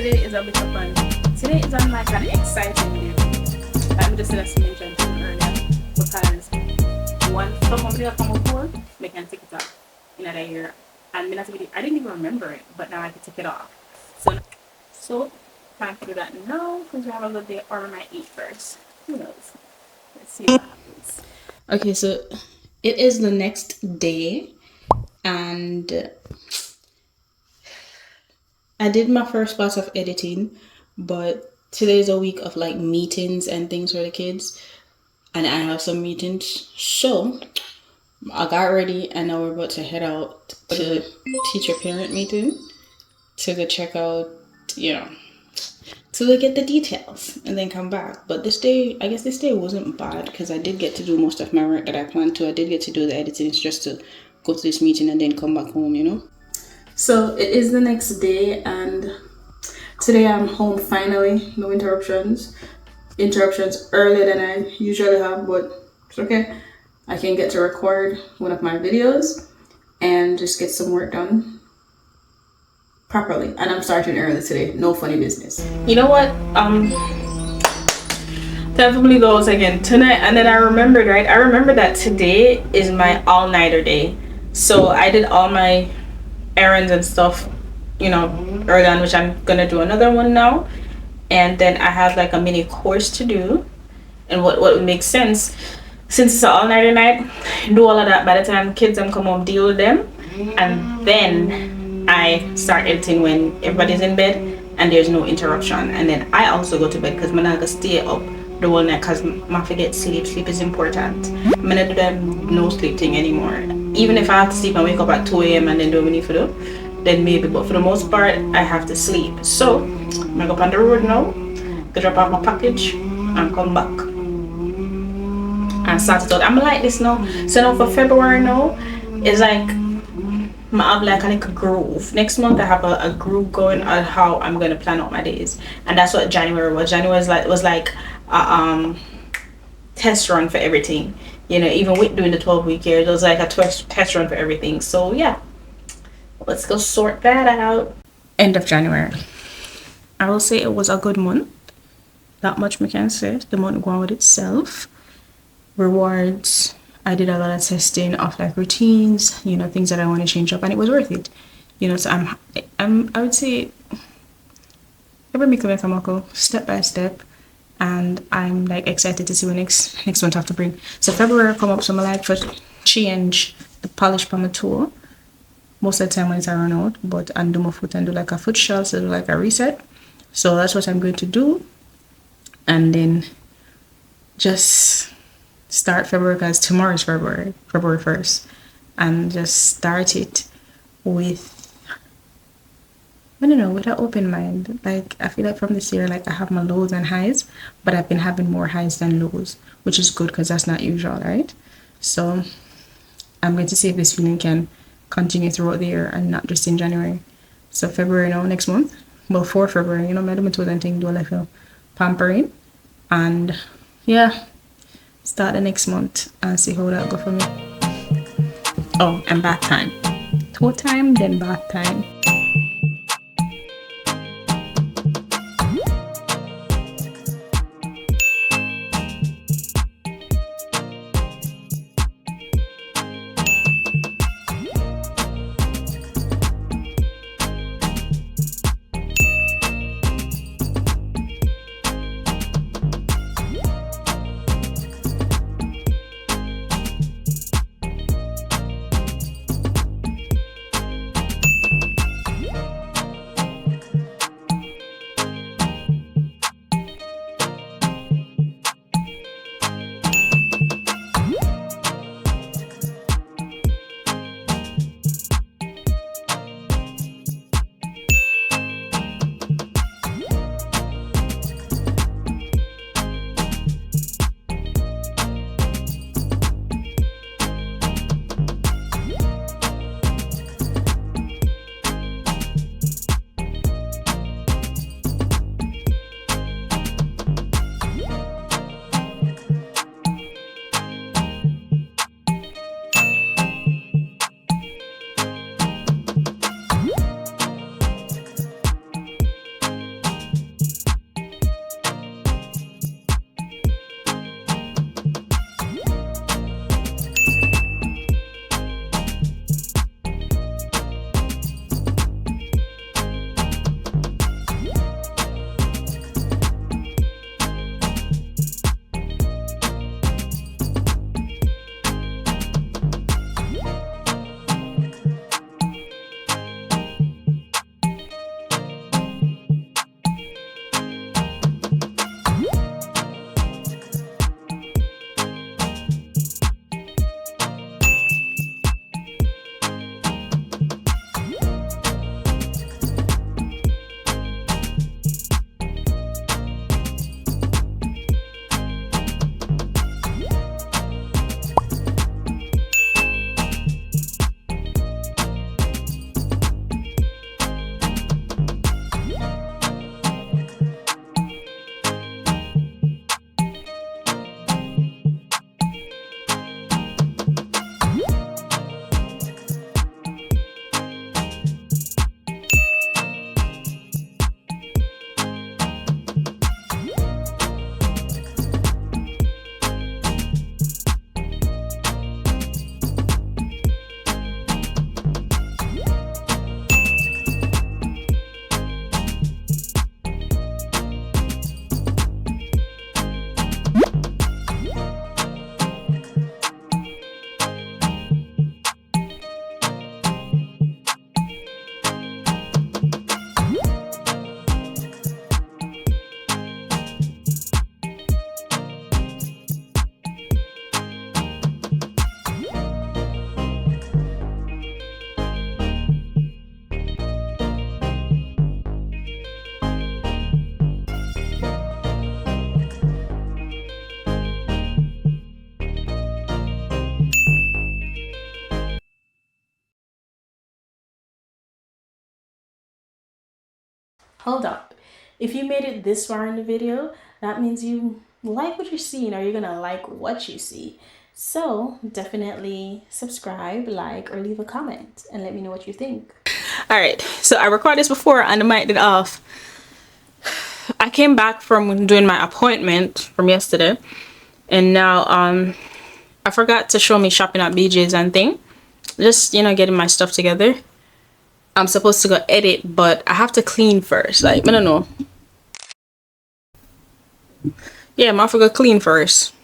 today is a bit of fun. Today is on like an exciting day. Let me just mention something earlier because once someone will come up for, they can take it off in another year. And I didn't even remember it, but now I can take it off. So time to do that now because we have a good day, or we might eat first. Who knows? Let's see what happens. Okay, so it is the next day, and I did my first class of editing, but today's a week of like meetings and things for the kids, and I have some meetings. So I got ready, and now we're about to head out to teacher parent meeting to go check out, to look at the details and then come back. But this day wasn't bad because I did get to do most of my work that I planned to. I did get to do the editing. It's just to go to this meeting and then come back home, So it is the next day, and today I'm home finally. No interruptions earlier than I usually have, but it's okay. I can get to record one of my videos and just get some work done properly. And I'm starting early today. No funny business. You know what? Definitely goes again tonight. And then I remembered that today is my all-nighter day. So I did all my errands and stuff, early on, which I'm gonna do another one now. And then I have like a mini course to do. And what would make sense, since it's an all-nighter night, do all of that by the time kids come home, deal with them, and then I start editing when everybody's in bed and there's no interruption. And then I also go to bed because I'm not gonna stay up the whole night because I forget sleep. Sleep is important. I'm gonna do that no sleep thing anymore. Even if I have to sleep and wake up at 2 a.m. and then do what we need to do, then maybe, but for the most part I have to sleep. So I'm gonna go up on the road now, go drop off my package and come back and start it out. I'm like this now. So now for February now, it's like I have like a little groove. Next month I have a groove going on how I'm gonna plan out my days, and that's what January was. January was like a test run for everything. Even with doing the 12-week year, it was like a test run for everything. So yeah, let's go sort that out. End of January. I will say it was a good month. That much I can say. The month going with itself. Rewards. I did a lot of testing of like routines, things that I want to change up, and it was worth it. So I would say every week step by step, and I'm like excited to see what next month have to bring. So February come up, so I like to change the polish on my tool. Most of the time when it's run out, but undo my foot and do like a foot shell, so do like a reset. So that's what I'm going to do, and then just start February, because tomorrow is February 1st, and just start it with, I don't know, with an open mind. Like I feel like from this year, like I have my lows and highs, but I've been having more highs than lows, which is good because that's not usual, right? So I'm going to see if this feeling can continue throughout the year and not just in January. So February now, next month, well, for February, my toes and thing, do a little pampering, and yeah, start the next month and see how that go for me. Oh, and bath time. Toe time, then bath time. Hold up. If you made it this far in the video, that means you like what you're seeing, or you're gonna like what you see. So definitely subscribe, like, or leave a comment and let me know what you think. All right, so I recorded this before and the mic did off. I came back from doing my appointment from yesterday, and now I forgot to show me shopping at BJ's and thing. Just, you know, getting my stuff together. I'm supposed to go edit, but I have to clean first. Like, I don't know. Yeah, I'm off to go clean first.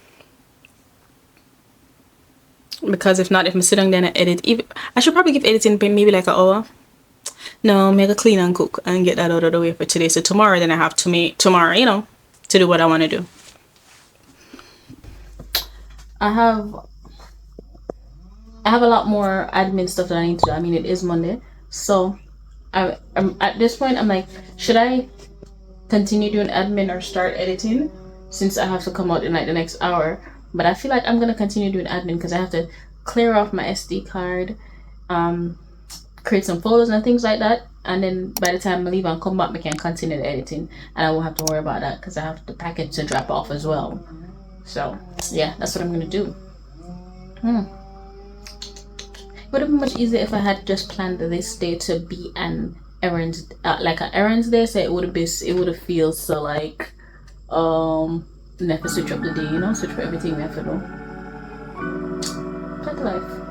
Because if not, if I'm sitting there and edit, even I should probably give editing maybe like an hour. No, make a clean and cook and get that out of the way for today. So tomorrow, then I have to make tomorrow, you know, to do what I want to do. I have a lot more admin stuff that I need to do. I mean, it is Monday, so I'm at this point. I'm like, should I continue doing admin or start editing, since I have to come out in like the next hour? But I feel like I'm gonna continue doing admin because I have to clear off my SD card, create some photos and things like that, and then by the time I leave and come back, I can continue the editing and I won't have to worry about that because I have the package to drop off as well. So yeah, that's what I'm gonna do. It would have been much easier if I had just planned this day to be an errands, like an errands day. So it would have feel so like we have to switch up the day, you know, switch for everything we have to do. Plenty life.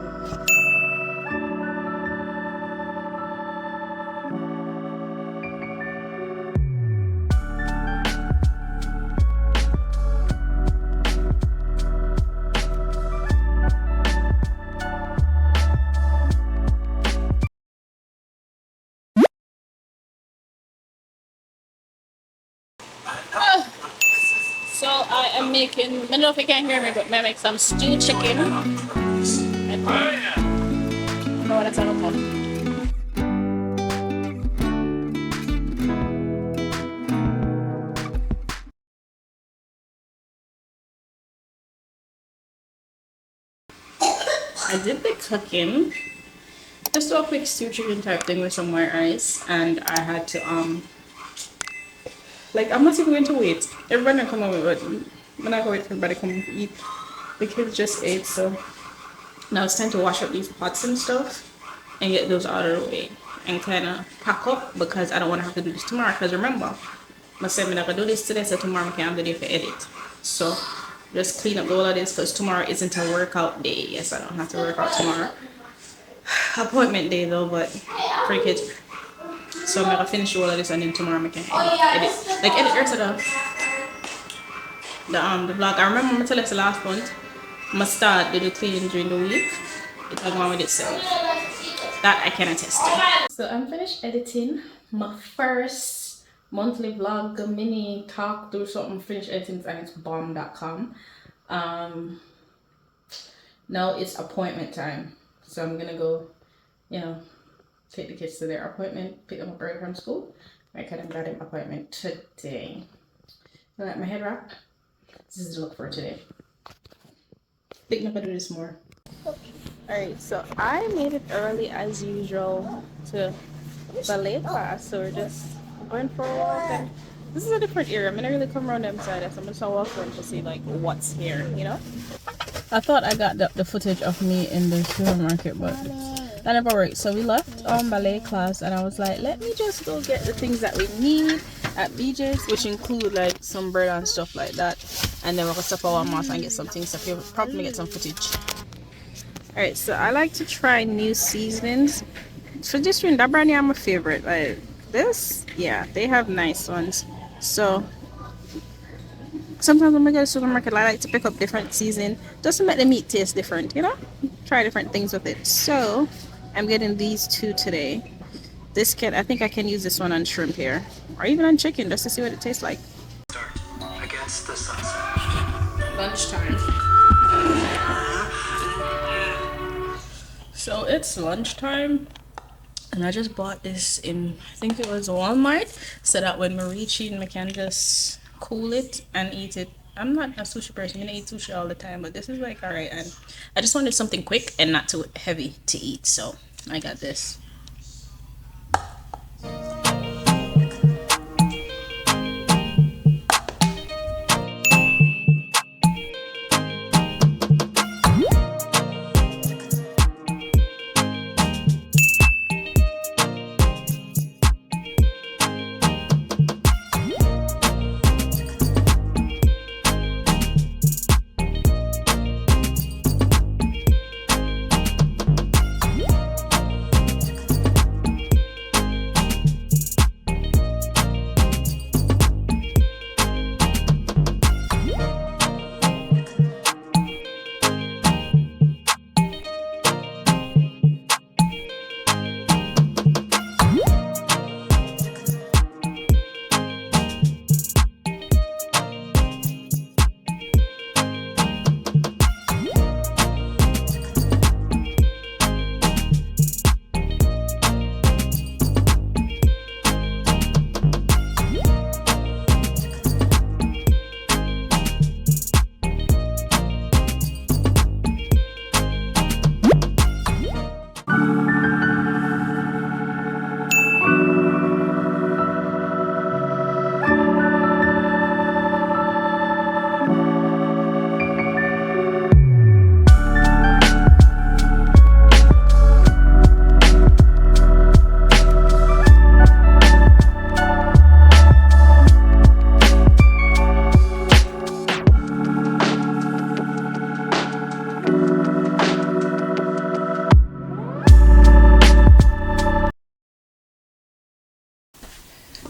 So I am making, I don't know if you can hear me, but I make some stewed chicken. I don't know what it's all about. I did the cooking. Just a quick stew chicken type thing with some white rice, and I had to like, I'm not even going to wait. Everybody can come over, but I'm not going to wait for everybody to come eat. The kids just ate, so now it's time to wash up these pots and stuff and get those out of the way and kind of pack up, because I don't want to have to do this tomorrow. Because remember, I said I'm not gonna do this today, so tomorrow I can have the day for edit. So just clean up all of this because tomorrow isn't a workout day. Yes, I don't have to work out tomorrow. Appointment day though, but for the kids. So I'm gonna finish all of this and then tomorrow I can edit. Like edit rest of the vlog. I remember I tell us the last month, I'm gonna start to do cleaning during the week. It was one with itself. That I can attest to. So I'm finished editing my first monthly vlog, a mini talk through something. Finished editing and it's bomb.com. Now it's appointment time. So I'm gonna go, you know, take the kids to their appointment, pick them up early from school. I kind of got an appointment today. I like my head wrap. This is the look for today. I think I'm gonna do this more. Alright, so I made it early as usual to ballet class. So we're just going for a walk, and this is a different area. I'm gonna really come around them side, so I'm just gonna walk around to see like what's here, you know? I thought I got the footage of me in the supermarket, but that never worked. So we left ballet class and I was like, let me just go get the things that we need at BJ's, which include like some bread and stuff like that, and then we're gonna stop our Walmart and get some things, so you'll probably get some footage. Alright, so I like to try new seasonings. So this one, that brand, I'm a favorite. Like this, yeah, they have nice ones. So sometimes when I go to the supermarket, I like to pick up different seasoning just to make the meat taste different, you know? Try different things with it. So I'm getting these two today. This can, I think I can use this one on shrimp here, or even on chicken, just to see what it tastes like. Against the sunset. Lunchtime. So it's lunchtime, and I just bought this in, I think it was Walmart, so that when we reach it, I can just cool it and eat it. I'm not a sushi person. I'm gonna eat sushi all the time, but this is like alright, and I just wanted something quick and not too heavy to eat, so I got this.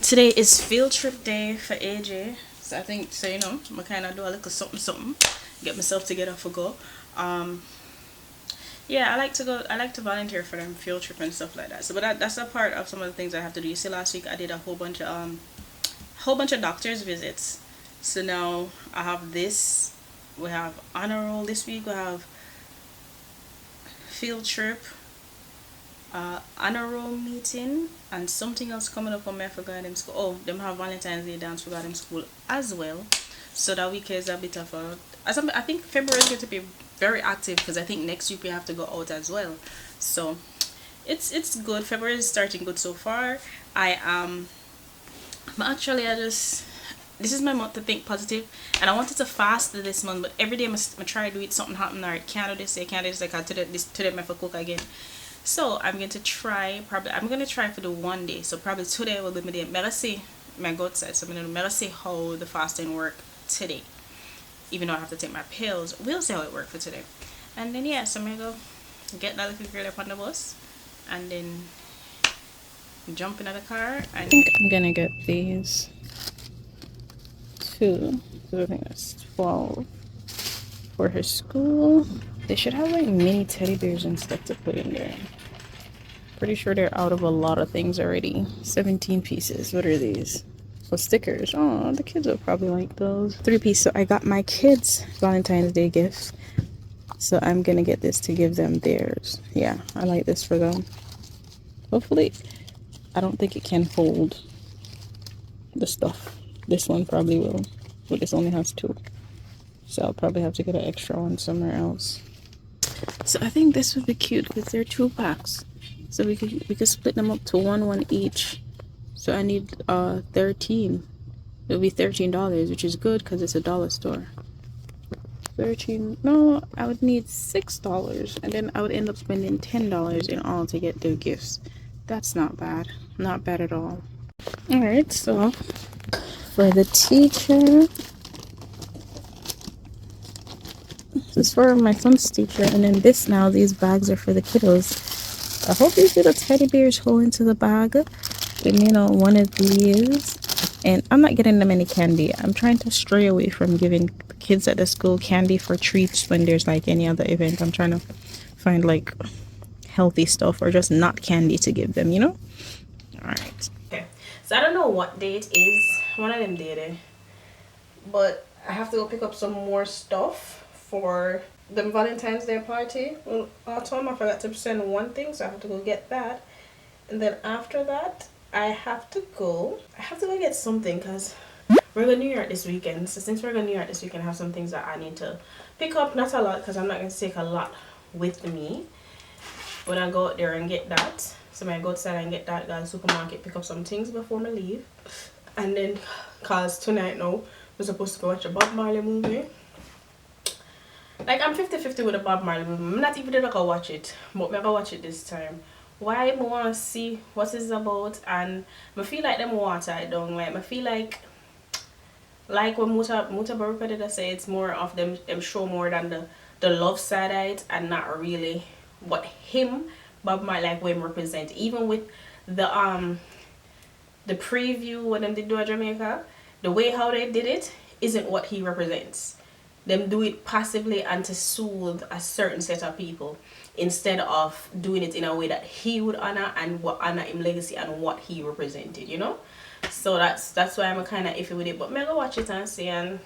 Today is field trip day for AJ. So I think so, you know, I kind of do a little something something, get myself together for go. Um, yeah, I like to go. I like to volunteer for them field trip and stuff like that. So, but that's a part of some of the things I have to do. You see, last week I did a whole bunch of doctors visits. So now I have this. We have honor roll this week. We have field trip, honor roll meeting, and something else coming up on me. I forgot them school. Oh, them have Valentine's Day dance. Forgot them school as well. So that week is a bit of a. I think February is going to be very active because I think next week we have to go out as well. So it's good. February is starting good so far. I actually I just this is my month to think positive, and I wanted to fast this month, but every day I must try to do it. Something happen or it can't do this, I can't do this. Like I today I have to cook again. So I'm going to try. Probably I'm going to try for the one day. So probably today will be my day. May see my go outside. So I'm going to see how the fasting work today. Even though I have to take my pills, we'll see how it works for today. And then yeah, so I'm gonna go get that little girl up on the bus, and then jump in the car. I think I'm gonna get these two. So I think that's 12 for her school. They should have like mini teddy bears and stuff to put in there. Pretty sure they're out of a lot of things already. 17 pieces. What are these? Oh, stickers. Oh, the kids will probably like those. 3-piece. So I got my kids Valentine's Day gifts. So I'm gonna get this to give them theirs. Yeah, I like this for them. Hopefully, I don't think it can hold the stuff. This one probably will, but this only has 2. So I'll probably have to get an extra one somewhere else. So I think this would be cute because they're 2 packs. So we could split them up to one each. So I need 13. It'll be $13, which is good because it's a dollar store. 13. No, I would need $6, and then I would end up spending $10 in all to get their gifts. That's not bad. Not bad at all. Alright, so for the teacher, this is for my son's teacher, and then this now, these bags are for the kiddos. I hope these little teddy bears hold into the bag. And you know, one of these. And I'm not getting them any candy. I'm trying to stray away from giving kids at the school candy for treats when there's like any other event. I'm trying to find like healthy stuff or just not candy to give them, you know? Alright. Okay. So I don't know what day it is. One of them days. But I have to go pick up some more stuff for the Valentine's Day party. Well, I told him I forgot to send one thing, so I have to go get that. And then after that, I have to go get something because we're going to New York this weekend. So since we're going to New York this weekend, I have some things that I need to pick up. Not a lot because I'm not going to take a lot with me when I go out there and get that. So I go outside and get that, go to the supermarket, pick up some things before I leave. And then, because tonight now, we're supposed to go watch a Bob Marley movie. Like, I'm 50-50 with a Bob Marley movie. I'm not even going to watch it, but I'm going to watch it this time. Why I want to see what it's about, and I feel like them water I don't like. I feel like when Muta Baruka did I say it's more of them show more than the love side of it and not really what him Bob Marley like what him represent. Even with the preview when them did do a Jamaica, the way how they did it isn't what he represents. Them do it passively and to soothe a certain set of people instead of doing it in a way that he would honor and what honor him legacy and what he represented, you know. So that's why I'm kind of iffy with it, but I'm gonna watch it and see, and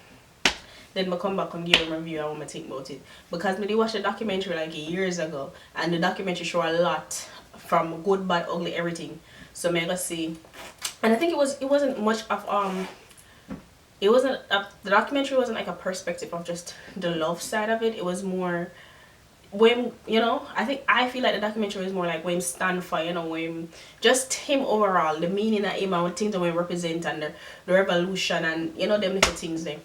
then I come back and give him a review and what I think about it, because I did watch a documentary like years ago, and the documentary show a lot from good, bad, ugly, everything. So I'm gonna see, and I think it wasn't much of the documentary wasn't like a perspective of just the love side of it. It was more when, you know, I feel like the documentary is more like when stand for, you know, when just him overall, the meaning of him and what things that we represent, and the revolution, and you know, them little things there.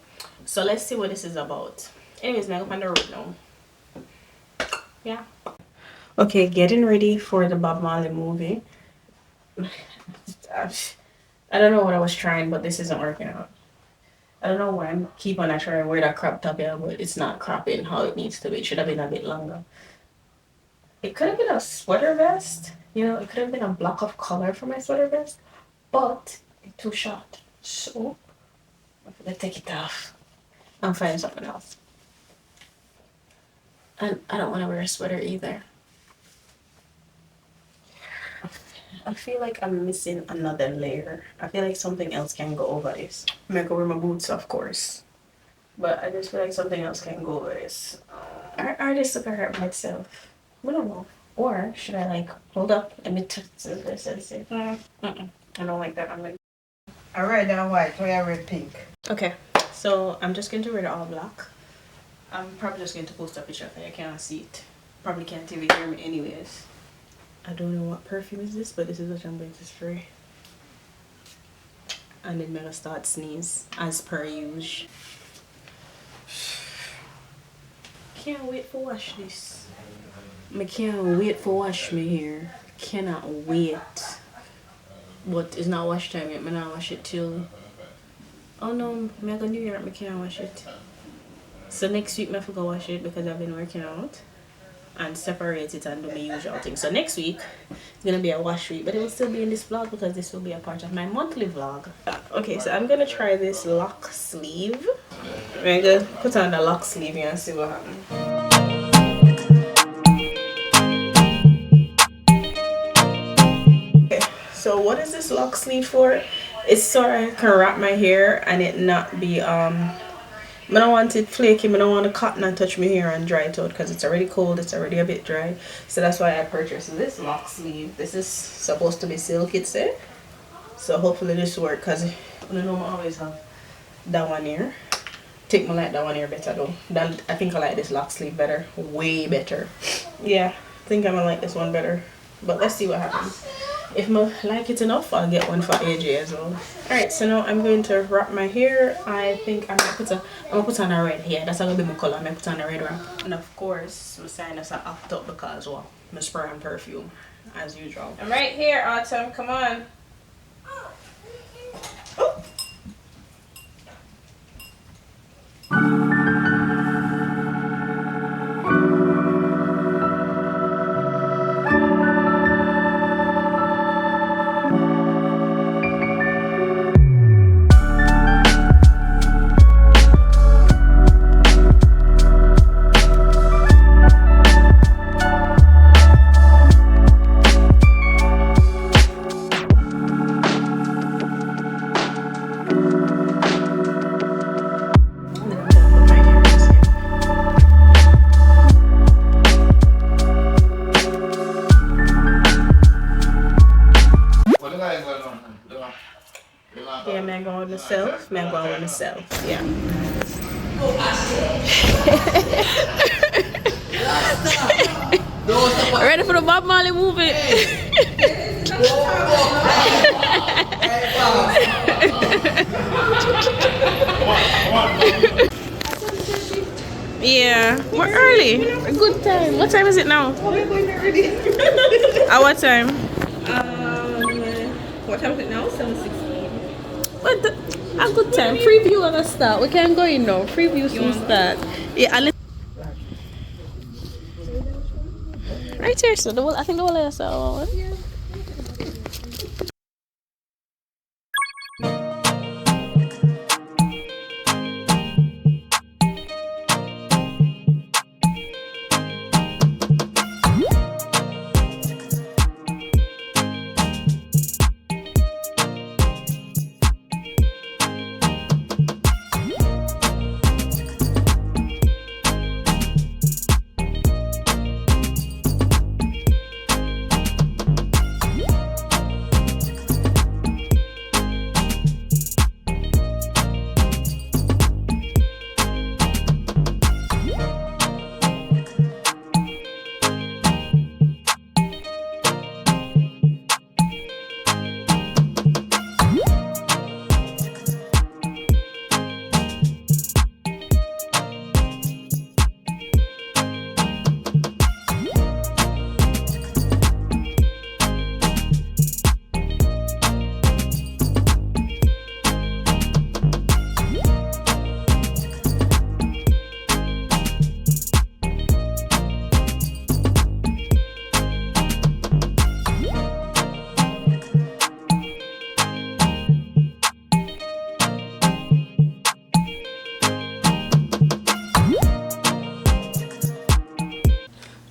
So let's see what this is about. Anyways, I'm on the road now. Yeah. Okay, getting ready for the Bob Marley movie. I don't know what I was trying, but this isn't working out. I don't know why I'm keep on trying to wear that crop top here, but it's not cropping how it needs to be. It should have been a bit longer. It could have been a sweater vest. You know, it could have been a block of color for my sweater vest. But It's too short. So I'm gonna take it off and find something else. And I don't want to wear a sweater either. I feel like I'm missing another layer. I feel like something else can go over this. I'm gonna go wear my boots, of course. But I just feel like something else can go over this. I just look at myself. I don't know. Or should I like hold up? Let me touch this and see. I don't like that. I'm like a red and white, or a red pink. okay. So I'm just going to wear it all black. I'm probably just going to post a picture if I can't see it. Probably can't even hear me anyways. I don't know what perfume is this, but this is what I'm going to spray. And then I'm gonna start sneeze as per usual. Can't wait for wash this. I can't wait for wash me hair. Cannot wait. But it's not wash time yet. I'm not wash it till. Oh no, I'm going to New York. I can't wash it. So next week I forgot to wash it because I've been working out and separate it and do my usual thing. So next week it's gonna be a wash week, but it will still be in this vlog because this will be a part of my monthly vlog. Okay, so I'm gonna try this lock sleeve. I'm gonna put on the lock sleeve here and see what happens. Okay, so what is this lock sleeve for? It's so I can wrap my hair and it not be I don't want it flaky. I don't want the cotton and touch my hair and dry it out because it's already cold. It's already a bit dry. So that's why I purchased this lock sleeve. This is supposed to be silk, it said. So hopefully this will work because I know I always have that one here. I think I like that one here better though. I think I like this lock sleeve better. Way better. Yeah, I think I'm going to like this one better. But let's see what happens. If I like it enough, I'll get one for AJ as well. Alright, so now I'm going to wrap my hair. I think I'm gonna put on a red hair. That's gonna be my color. I'm gonna put on a red wrap. And of course, my sinus are act up because well, my spray and perfume as usual. I'm right here, Autumn. Come on. Oh. Yeah, man, going with myself. Man, going with myself. Yeah. Ready for the Bob Marley movie? Yeah, we're early. A good time. What time is it now? We're going early. At what time? What time is it now? 7:16. But a good time. Preview gonna start. We can go in now. Preview soon start. Yeah, right here. So I think the whole is one.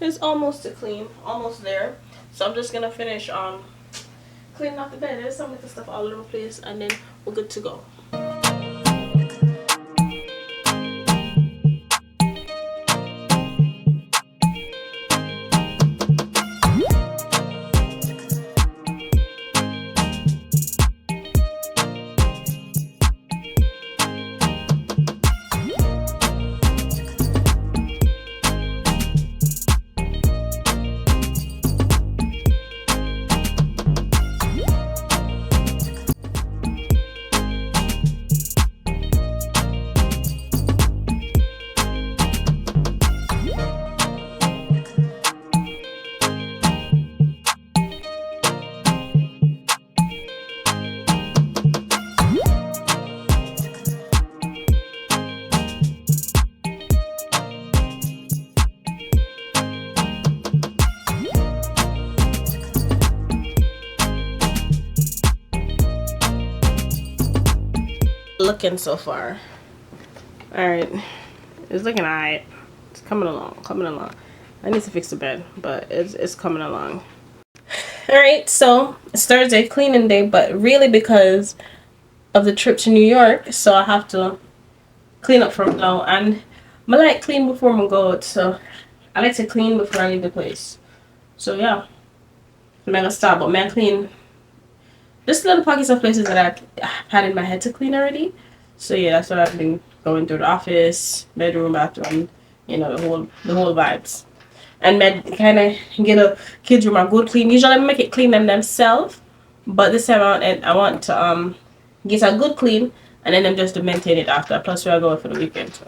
It's almost clean, almost there. So I'm just gonna finish cleaning up the bed. There's some little stuff all over the place, and then we're good to go. Looking so far. All right, it's looking alright. It's coming along. I need to fix the bed, but it's coming along. All right, so it's Thursday, cleaning day, but really because of the trip to New York, so I have to clean up from now. And I like clean before I go out, so I like to clean before I leave the place. So yeah, I'm gonna start, but man, clean just little pockets of places that I had in my head to clean already. So yeah, that's what I've been going through: the office, bedroom, bathroom, you know, the whole vibes. And med kind of get a kids room a good clean. Usually I make it clean themselves, but this time I want to get a good clean, and then them just to maintain it after. Plus we are going for the weekend. So.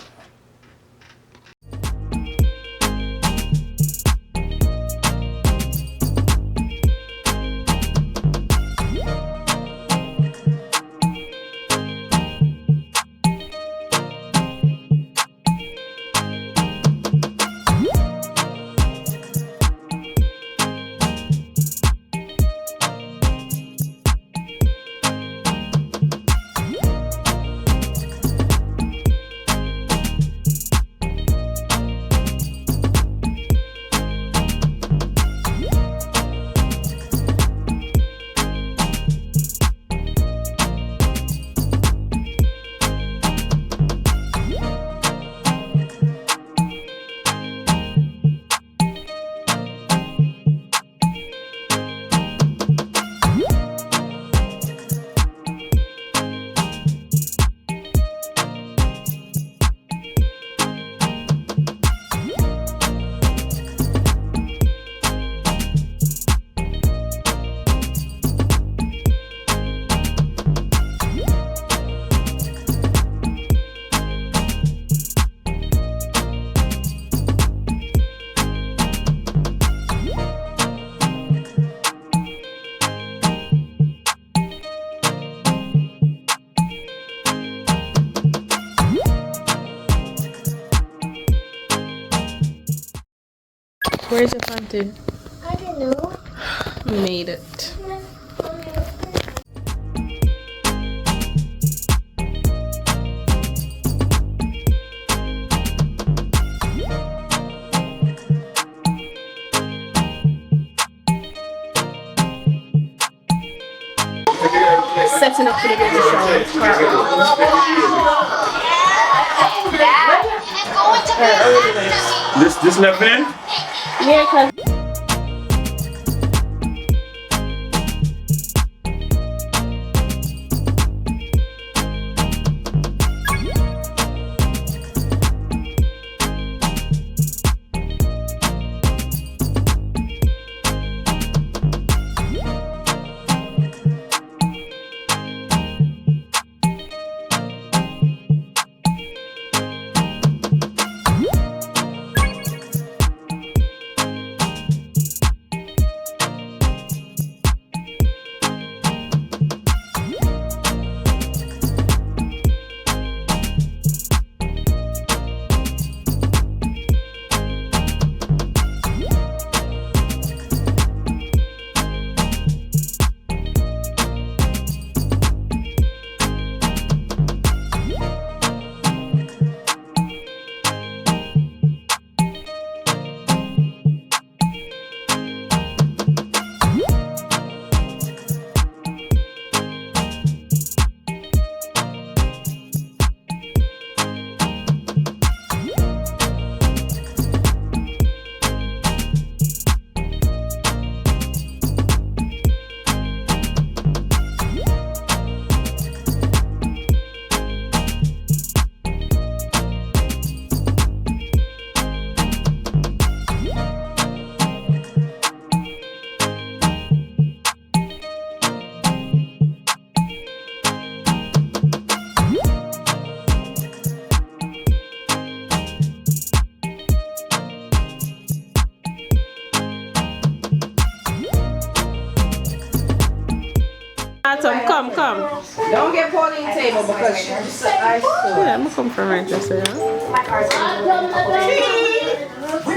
Where's your panty? I don't know. Made it. Setting up for the baby shower. This left in? Yeah, cause Atom, come. Don't get Pauline table because she's ice too. Yeah, I'm gonna come from right just here.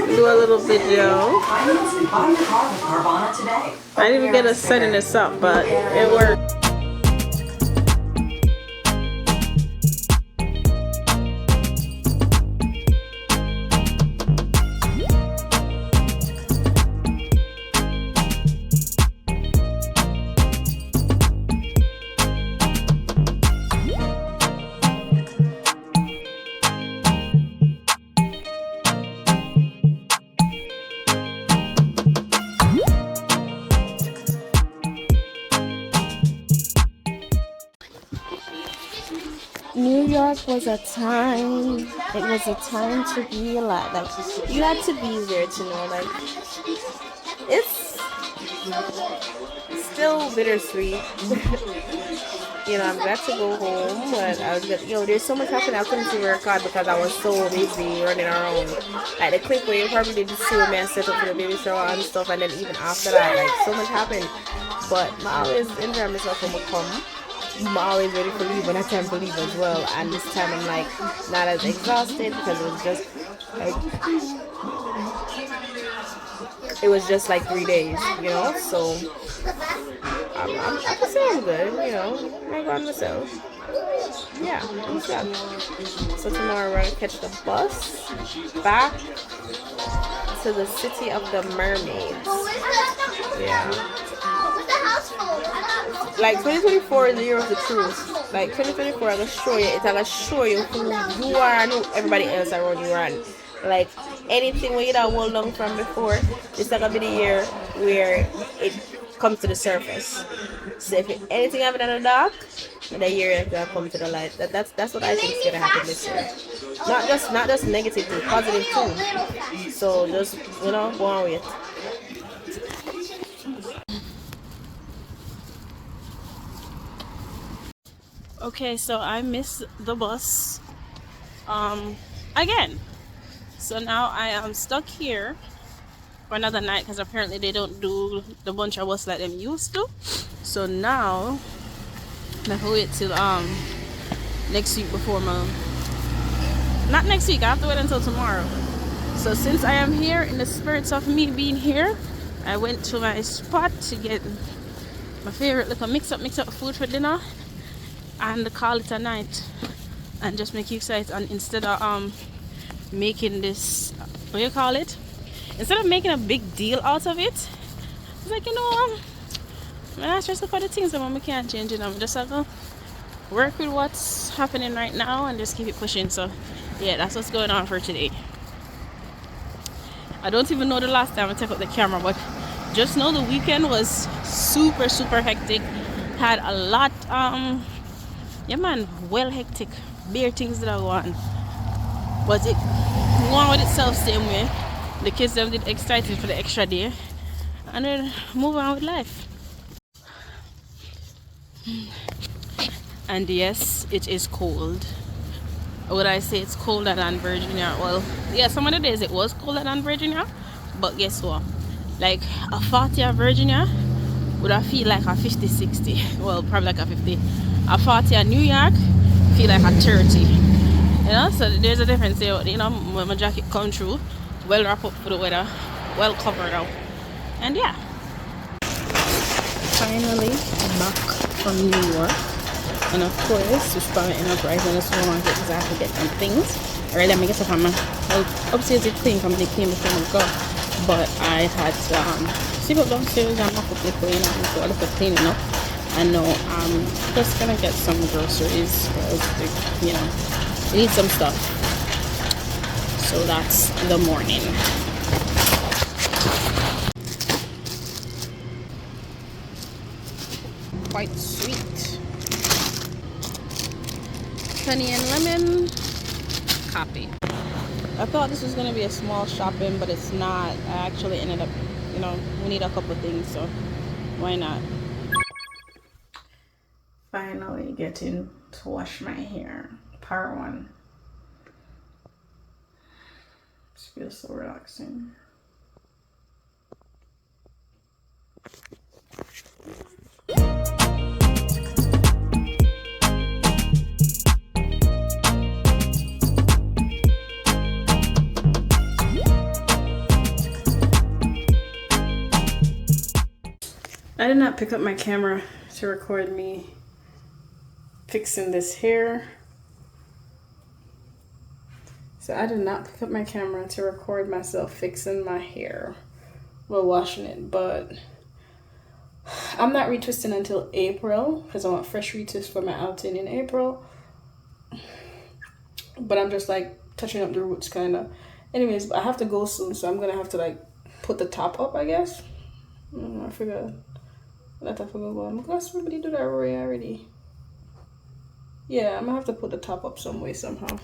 Do a little video. I didn't even get us setting this up, but it worked. New York was a time. It was a time to be alive. Like you had to be there to know. Like it's still bittersweet. You know, I'm glad to go home, but I was just, there's so much happening. I couldn't see record because I was so busy running around. Like the clip where you probably did see me and set up for the baby shower and stuff, and then even after that, like so much happened. But I always enjoy myself when I come. I'm always ready for leave when I can leave as well, and this time I'm like not as exhausted because it was just like 3 days, so I can say I'm good, I got myself. Yeah, I'm good. So tomorrow we're gonna catch the bus back to the city of the mermaids. Yeah. Like 2024 is the year of the truth. Like 2024, I'm gonna show you. It's gonna show you who you are and who everybody else around you are. And like anything we have hold on from before, it's gonna be the year where it comes to the surface. So if anything happened in the dark, the year it's gonna come to the light. That's what I think is gonna happen this year. Not just negative too, positive too. So just go on with it. Okay, so I missed the bus again. So now I am stuck here for another night because apparently they don't do the bunch of bus like them used to. So now I have to wait till next week before not next week, I have to wait until tomorrow. So since I am here in the spirits of me being here, I went to my spot to get my favorite little mix up food for dinner and call it a night and just make you excited. And instead of making this, what do you call it, instead of making a big deal out of it, I was like, I'm not stressed about the things that I can't change it. I'm just like work with what's happening right now and just keep it pushing. So yeah, that's what's going on for today. I don't even know the last time I took up the camera, but just know the weekend was super hectic. Had a lot well hectic, bare things that I want, but it went with itself same way. The kids them did excited for the extra day and then move on with life. And yes, it is cold. Would I say it's colder than Virginia? Well, yeah, some of the days it was colder than Virginia, but guess what, like a 40 at Virginia would I feel like a 50, 60, well probably like a 50. A 40 at New York feel like a 30, so there's a difference there. When my jacket come through, well wrapped up for the weather, well covered up, and yeah. Finally back from New York, and of course we're starting up right now, so I want to exactly get some things. Alright, let me get up on my upstairs. It's clean from the clean before I go, but I had sleep up downstairs and mop up the clean and so a little cleaning up. And now I'm just gonna get some groceries because we need some stuff. So that's the morning. Quite sweet. Honey and lemon. Copy. I thought this was gonna be a small shopping, but it's not. I actually ended up, we need a couple things, so why not? Finally getting to wash my hair. Part one. This feels so relaxing. I did not pick up my camera to record me fixing this hair. So I did not pick up my camera to record myself fixing my hair while washing it, but I'm not retwisting until April because I want fresh retwist for my outing in April. But I'm just like touching up the roots kind of. Anyways, I have to go soon, so I'm gonna have to like put the top up, I guess. I forgot. I forgot one. Because somebody do that already. Yeah, I'm gonna have to put the top up some way somehow.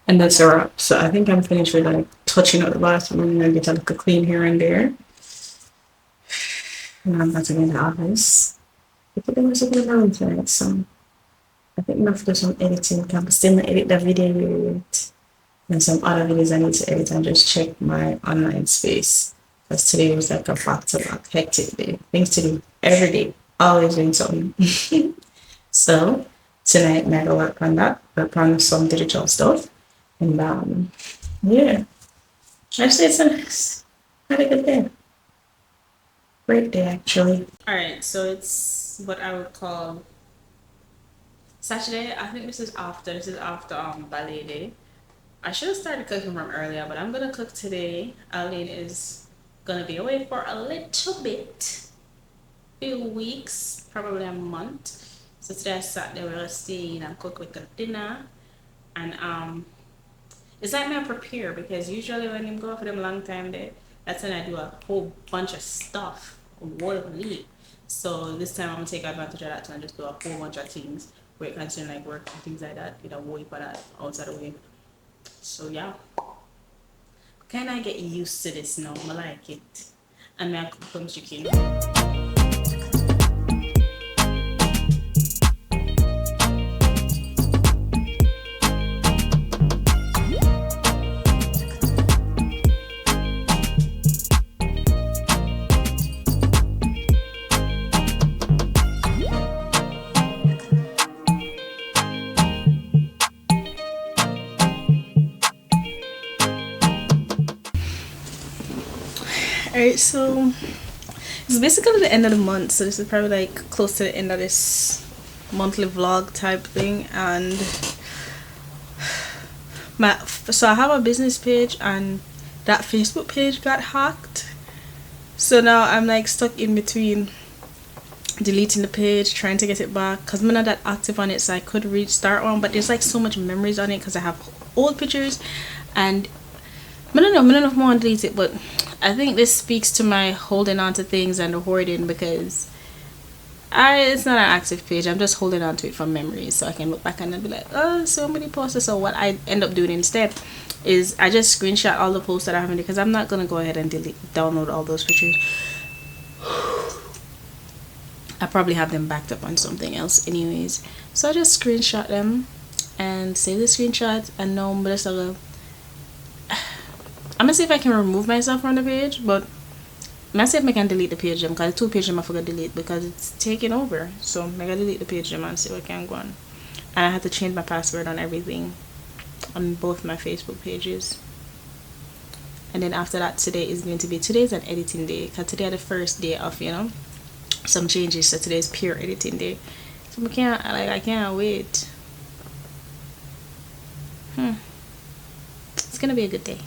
And that's a wrap. So I think I'm finished with like touching up the bathroom and get a little clean here and there. And I'm about to get in the office. I think I'm just going around tonight, so I think I'm gonna have to do some editing. I'm still gonna edit the video yet. And some other videos I need to edit and just check my online space. Because today was like a back-to-back hectic day. Things to do every day. Always doing something. So tonight I'm gonna work on that. Work on some digital stuff. And yeah. Actually it's had a good day. Great day actually. Alright, so it's what I would call Saturday. I think this is after ballet day. I should have started cooking from earlier, but I'm gonna cook today. Aline is gonna be away for a little bit, few weeks, probably a month. So today I sat there, we're staying and cook like a dinner, and it's like me prepare because usually when you go for them long time day, that's when I do a whole bunch of stuff, what leave. So this time I'm gonna take advantage of that and just do a whole bunch of things, where considering like work and things like that, get a way for that outside the way. So yeah, can I get used to this now? I like it. And I cook some chicken. Alright, so it's basically the end of the month, so this is probably like close to the end of this monthly vlog type thing. And so I have a business page and that Facebook page got hacked, so now I'm like stuck in between deleting the page, trying to get it back because I'm not that active on it, so I could restart one, but there's like so much memories on it because I have old pictures, and I don't know if I want to delete it, but I think this speaks to my holding on to things and the hoarding, because it's not an active page. I'm just holding on to it from memories, so I can look back and be like, oh, so many posts. So what I end up doing instead is I just screenshot all the posts that I have in there, because I'm not gonna go ahead and download all those pictures. I probably have them backed up on something else anyways, so I just screenshot them and save the screenshots. And now I'm gonna see if I can remove myself from the page, but I'm gonna see if I can delete the page because the two pages I forgot to delete because it's taking over. So I'm gonna delete the page and see what I can go on. And I had to change my password on everything on both my Facebook pages. And then after that, today's an editing day, because today is the first day of some changes. So today is pure editing day. So I can't wait. It's gonna be a good day.